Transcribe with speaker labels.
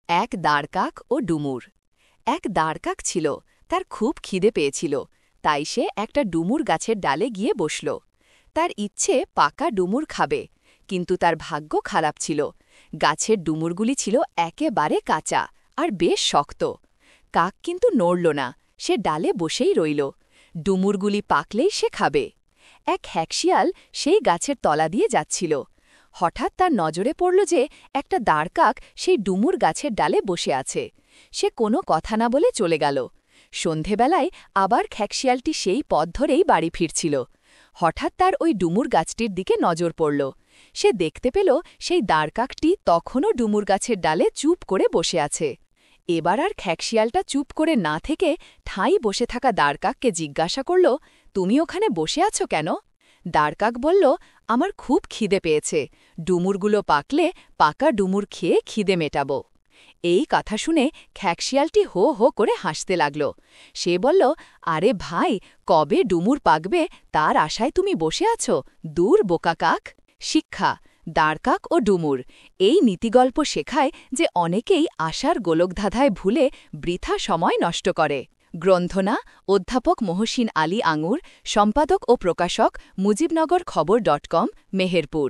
Speaker 1: এক দাঁড়কাক ও ডুমুর। এক দাঁড়কাক ছিল, তার খুব খিদে পেয়েছিল, তাই সে একটা ডুমুর গাছের ডালে গিয়ে বসল। তার ইচ্ছে পাকা ডুমুর খাবে, কিন্তু তার ভাগ্য খারাপ ছিল। গাছের ডুমুরগুলি ছিল একেবারে কাঁচা আর বেশ শক্ত। কাক কিন্তু নড়ল না, সে ডালে বসেই রইল। ডুমুরগুলি পাকলেই সে খাবে। এক হ্যাকশিয়াল সেই গাছের তলা দিয়ে যাচ্ছিল। হঠাৎ তার নজরে পড়ল যে একটা দাঁড়কাক সেই ডুমুর গাছের ডালে বসে আছে। সে কোনো কথা না বলে চলে গেল। সন্ধেবেলায় আবার খ্যাকশিয়ালটি সেই পথ ধরেই বাড়ি ফিরছিল। হঠাৎ তার ওই ডুমুর গাছটির দিকে নজর পড়ল। সে দেখতে পেল সেই দাঁড়কাকটি তখনও ডুমুর গাছের ডালে চুপ করে বসে আছে। এবার আর খ্যাকশিয়ালটা চুপ করে না থেকে ঠাঁই বসে থাকা দাঁড়কাককে জিজ্ঞাসা করল, তুমি ওখানে বসে আছো কেন? দাঁড়কাক বলল, আমার খুব খিদে পেয়েছে, ডুমুরগুলো পাকলে পাকা ডুমুর খেয়ে খিদে মেটাব। এই কথা শুনে খ্যাকশিয়ালটি হো হো করে হাসতে লাগল। সে বলল, আরে ভাই, কবে ডুমুর পাকবে তার আশায় তুমি বসে আছো, দূর বোকা কাক। শিক্ষা: দাঁড়কাক ও ডুমুর। এই নীতিগল্প শেখায় যে অনেকেই আশার গোলকধাঁধায় ভুলে বৃথা সময় নষ্ট করে। গ্রন্থনা: অধ্যাপক মহসিন আলী আঙুর, সম্পাদক ও প্রকাশক মুজিবনগর খবর.com, মেহেরপুর।